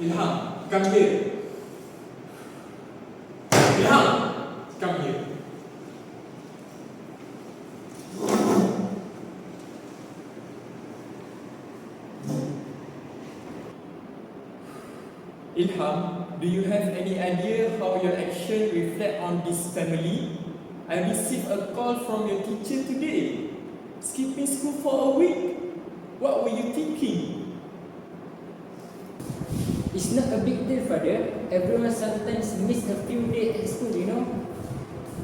Ilham, come here. Ilham, come here. Ilham, do you have any idea how your action reflect on this family? I received a call from your teacher today. Skipping school for a week? What were you thinking? It's not a big deal, father. Everyone sometimes miss a few days at school, you know.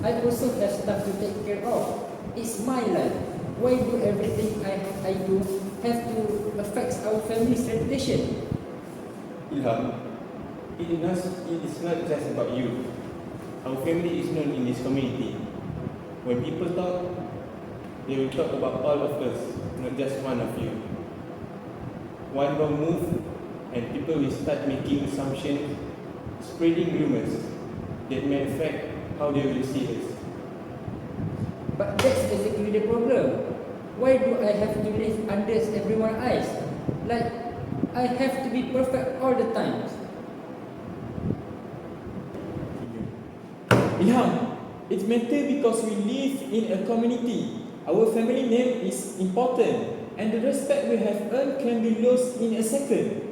I also have stuff to take care of. It's my life. Why do everything I do have to affect our family's reputation? Ilham, it is not just about you. Our family is known in this community. When people talk, they will talk about all of us, not just one of you. One wrong move, and people will start making assumptions, spreading rumors that may affect how they will see us. But that's exactly the problem. Why do I have to live under everyone's eyes? Like, I have to be perfect all the time. Ilham, it matters because we live in a community. Our family name is important, and the respect we have earned can be lost in a second.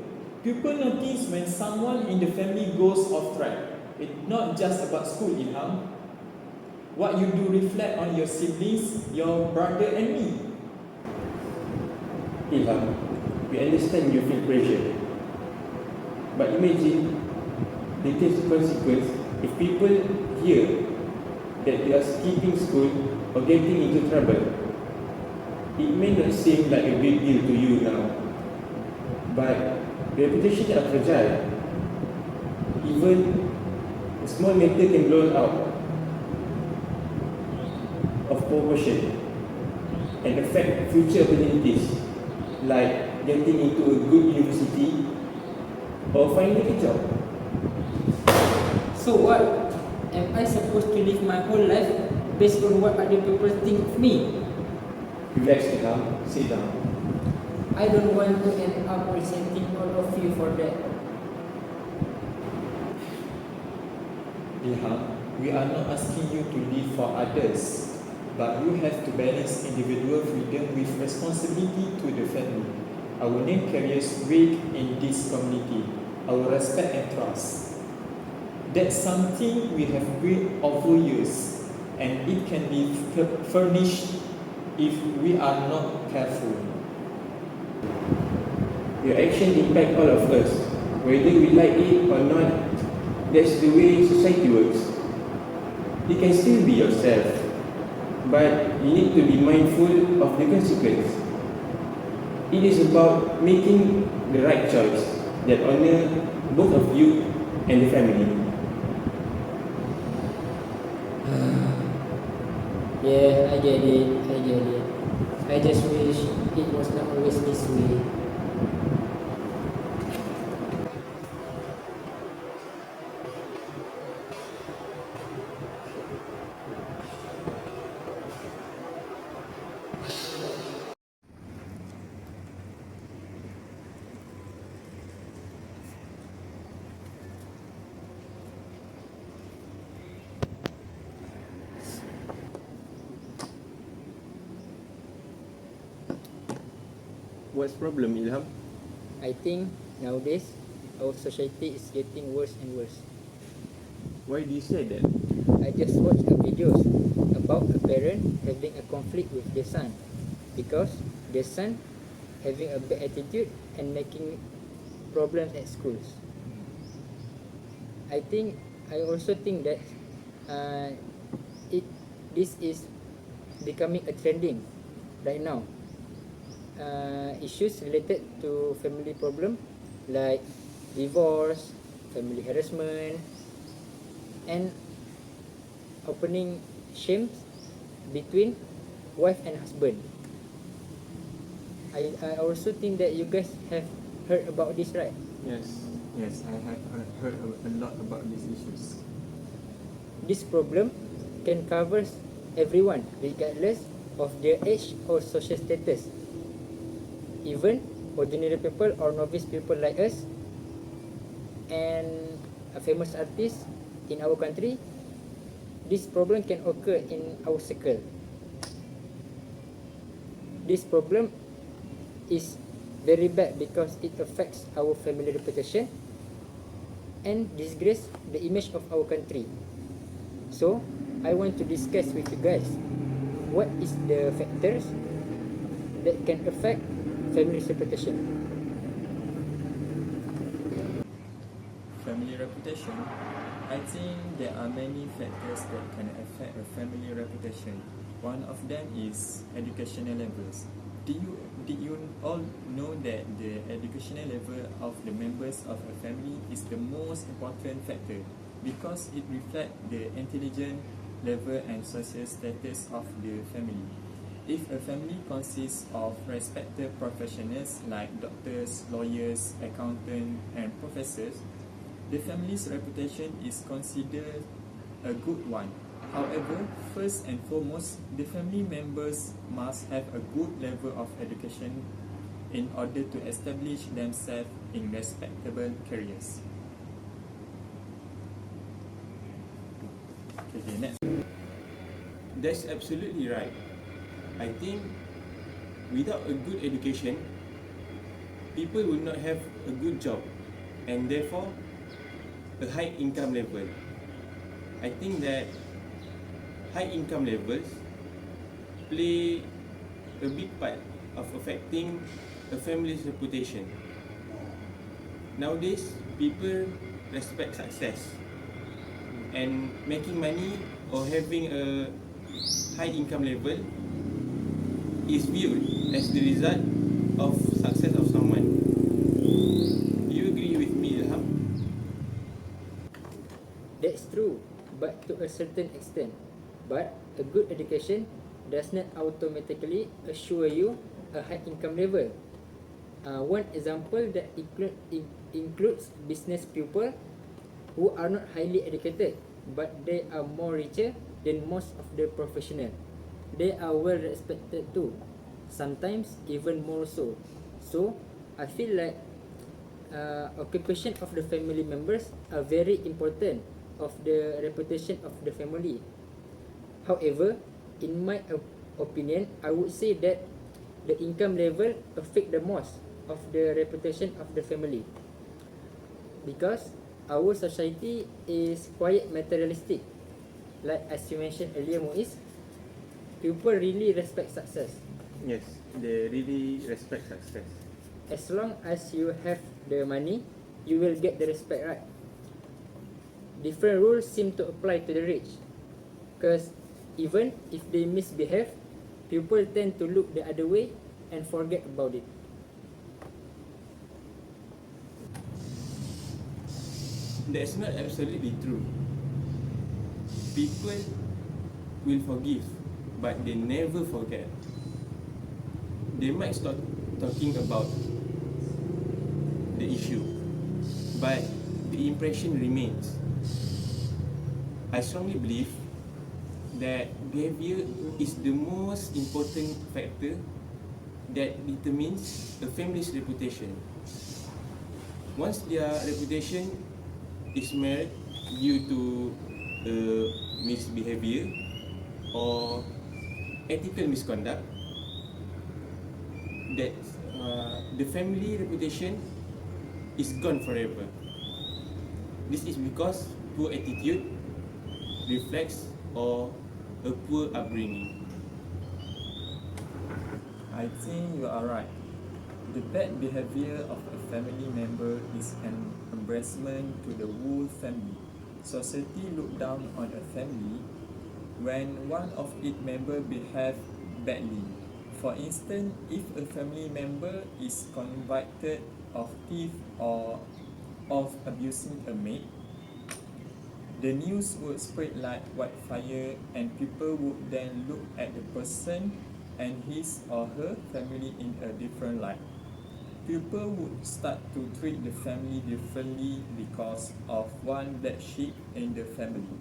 People notice when someone in the family goes off track. It's not just about school, Ilham. What you do reflect on your siblings, your brother and me. Ilham, we understand you feel pressure. But imagine the consequence if people hear that you are skipping school or getting into trouble. It may not seem like a big deal to you now, but reputations are fragile. Even a small matter can blow out of proportion and affect future opportunities like getting into a good university or finding a job. So what? Am I supposed to live my whole life based on what other people think of me? Relax, Ilham. Sit down. I don't want to end up resenting all of you for that. Ilham, we are not asking you to live for others, but you have to balance individual freedom with responsibility to the family. Our name carries weight in this community, our respect and trust. That's something we have built over years, and it can be furnished if we are not careful. Your action impact all of us, whether we like it or not. That's the way society works. You can still be yourself, but you need to be mindful of the consequence. It is about making the right choice that honor both of you and the family. Yeah, I get it. I just wish it was not always this way. What's the problem, Ilham? I think nowadays our society is getting worse and worse. Why do you say that? I just watched a videos about a parent having a conflict with their son because their son having a bad attitude and making problems at schools. I also think that this is becoming a trending right now. Issues related to family problem like divorce, family harassment, and opening shames between wife and husband. I also think that you guys have heard about this, right? Yes, I have heard a lot about these issues. This problem can cover everyone regardless of their age or social status. Even ordinary people or novice people like us and a famous artist in our country, this problem can occur in our circle. This problem is very bad because it affects our family reputation and disgrace the image of our country. So, I want to discuss with you guys what is the factors that can affect family's reputation. Family reputation. I think there are many factors that can affect a family reputation. One of them is educational levels. Did you all know that the educational level of the members of a family is the most important factor because it reflects the intelligence level and social status of the family. If a family consists of respected professionals like doctors, lawyers, accountants, and professors, the family's reputation is considered a good one. However, first and foremost, the family members must have a good level of education in order to establish themselves in respectable careers. Okay, next. That's absolutely right. I think without a good education, people will not have a good job and therefore a high income level. I think that high income levels play a big part of affecting a family's reputation. Nowadays, people respect success, and making money or having a high income level is viewed as the result of success of someone. Do you agree with me, Ilham? That's true, but to a certain extent. But a good education does not automatically assure you a high income level. One example that includes business people who are not highly educated, but they are more richer than most of the professionals. They are well respected too, sometimes even more so. So, I feel like occupation of the family members are very important of the reputation of the family. However, in my opinion, I would say that the income level affect the most of the reputation of the family because our society is quite materialistic. Like as you mentioned earlier, Muiz, people really respect success. Yes, they really respect success. As long as you have the money, you will get the respect, right? Different rules seem to apply to the rich because even if they misbehave, people tend to look the other way and forget about it. That's not absolutely true. People will forgive, but they never forget. They might stop talking about the issue, but the impression remains. I strongly believe that behavior is the most important factor that determines a family's reputation. Once their reputation is marred due to misbehavior or ethical misconduct, that the family reputation is gone forever. This is because poor attitude reflects or a poor upbringing. I think you are right. The bad behavior of a family member is an embarrassment to the whole family. Society look down on a family when one of its members behave badly. For instance, if a family member is convicted of theft or of abusing a maid, the news would spread like wildfire and people would then look at the person and his or her family in a different light. People would start to treat the family differently because of one black sheep in the family.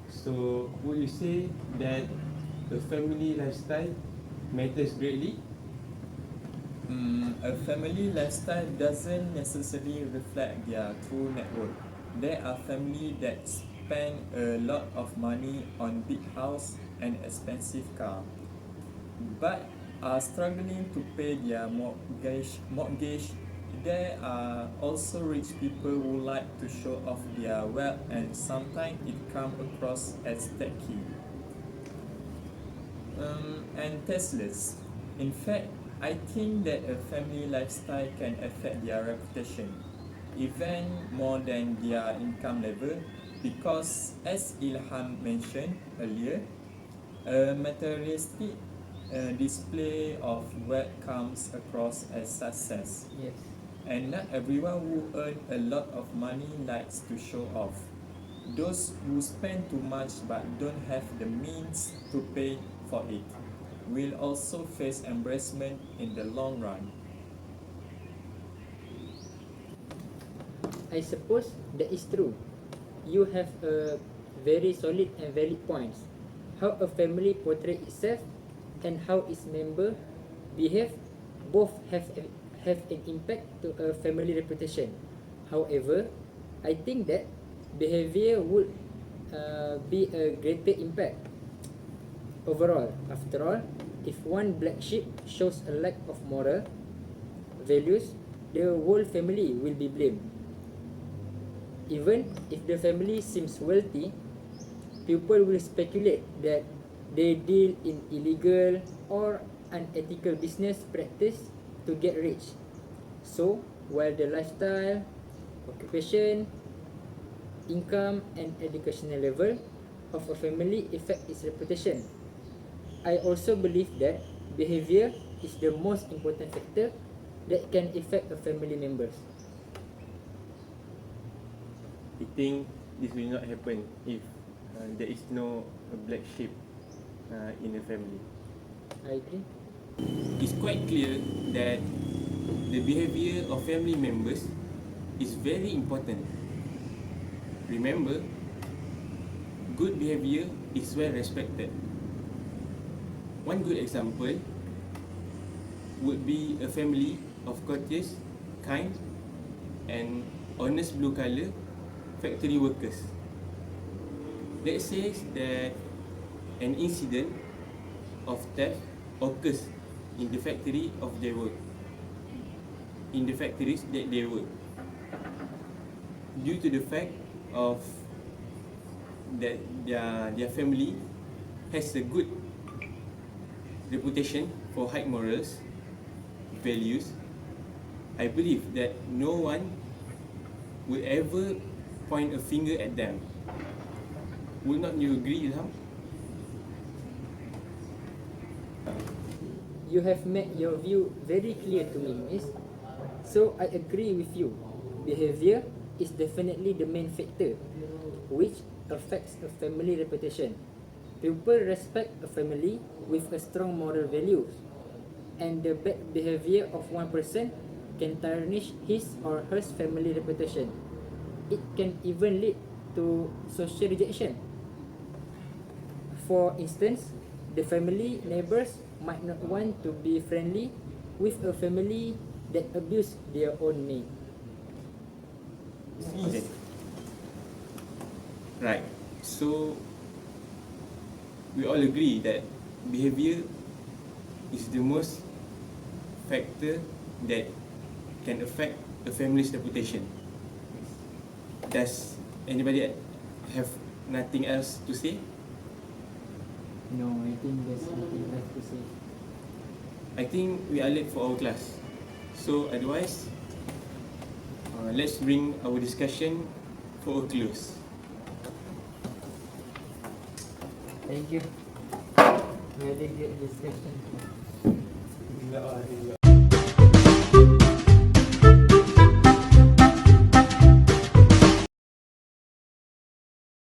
So, would you say that the family lifestyle matters greatly? A family lifestyle doesn't necessarily reflect their true net worth. There are families that spend a lot of money on big house and expensive car, but are struggling to pay their mortgage. There are also rich people who like to show off their wealth, and sometimes it comes across as tacky and tasteless. In fact, I think that a family lifestyle can affect their reputation even more than their income level, because, as Ilham mentioned earlier, a materialistic display of wealth comes across as success, Yes. and not everyone who earn a lot of money likes to show off. Those who spend too much but don't have the means to pay for it will also face embarrassment in the long run. I suppose that is true. You have a very solid and valid points. How a family portrays itself and how its member behave both have an impact to a family reputation. However, I think that behavior would be a greater impact overall. After all, if one black sheep shows a lack of moral values, the whole family will be blamed. Even if the family seems wealthy, people will speculate that they deal in illegal or unethical business practice to get rich. So, while the lifestyle, occupation, income, and educational level of a family affect its reputation, I also believe that behavior is the most important factor that can affect a family members. I think this will not happen if there is no black sheep in the family. I agree. It's quite clear that the behavior of family members is very important. Remember, good behavior is well respected. One good example would be a family of courteous, kind, and honest blue collar factory workers. Let's say that an incident of theft occurs in the factory of their work, in the factories that they work, due to the fact of that their family has a good reputation for high morals, values. I believe that no one will ever point a finger at them. Will not you agree, Ilham? You have made your view very clear to me, Miss. So I agree with you. Behavior is definitely the main factor which affects a family reputation. People respect a family with a strong moral values, and the bad behavior of one person can tarnish his or her family reputation. It can even lead to social rejection. For instance, the family neighbors might not want to be friendly with a family that abuse their own maid. Okay. Right. So we all agree that behavior is the most factor that can affect a family's reputation. Does anybody have nothing else to say? No, I think there's nothing left to say. I think we are late for our class. So otherwise, let's bring our discussion for a close. Thank you. Very good discussion.